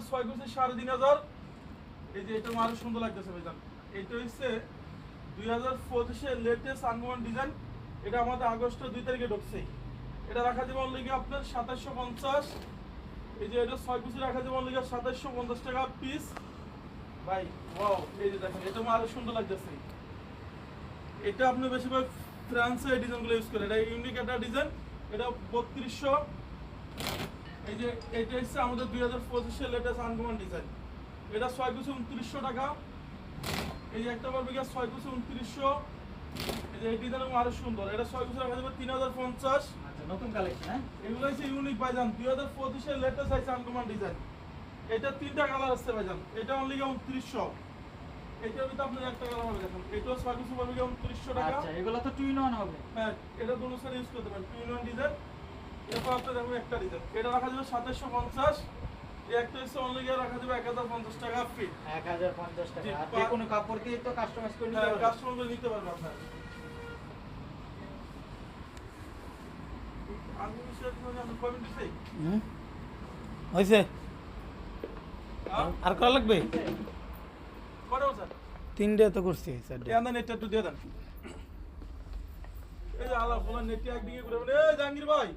6 কুচি 3500। এই যে এটা আরো সুন্দর লাগতেছে ভাইজান। এটা হচ্ছে 2025 এর লেটেস্ট আনকমন ডিজাইন। এটা আমাদের আগস্টের 2 তারিখে ঢুকছে। এটা রাখা যাবে অনলি আপনার 2750। এই যে এটা 6 কুচি রাখা যাবে অনলি 2750 টাকা পিস ভাই। ওয়াও, এই যে দেখেন এটা আরো সুন্দর লাগতেছে। এটা আপনি বেশিরভাগ ফ্রান্সে এই ডিজাইনগুলো ইউজ করেন। এটা ইউনিক একটা ডিজাইন। এটা 3200। এই যে এটা হচ্ছে আমাদের 2025 এর লেটেস্ট আনকমন ডিজাইন। এটা 6 কুচি 2900 টাকা। এই যে একটা পারবে 6 কুচি 2900। এই যে এই ডিজাইনও আরো সুন্দর। এটা 6 কুচি রাখা যাবে 3050। আচ্ছা, নতুন কালেকশন। হ্যাঁ, এগুলো হচ্ছে ইউনিক ভাইজান, 2025 এর লেটেস্ট আছে আনকমন ডিজাইন। এটা 3টা কালার আছে ভাইজান। এটা অনলি 2900। এটার ভিতরে আপনার একটা কালার হবে দেখুন। এটাও 6 কুচি পারবে 2900 টাকা। আচ্ছা, এগুলো তো 2 in 1 হবে। হ্যাঁ, এটা দুটো সাইড ইউজ করতে পারেন। 2 in 1 ডিজাইন। এরপর আপনার দেখুন একটা ডিজাইন। এটা রাখা যাবে 2750। এই একটা হচ্ছে অনলি রাখা যাবে 1050 টাকা ফ্রি। 1050 টাকা। জি, আর যে কোনো কাপড় দিয়ে তো কাস্টমাইজ করে নিতে হ্যাঁ, পারবেন। কাস্টমার করে নিতে পারবে আপনার। আমি বিষয় মানে আমি কমেন্ট দিছি। হয়েছে হ্যাঁ? আর করা লাগবে করেও স্যার। 3টে তো করছি স্যার। দেন নেটটা একটু দিয়ে দেন। এই যে আলা বলা নেটটা একদিকে ঘুরে বলে এই জাহাঙ্গীর ভাই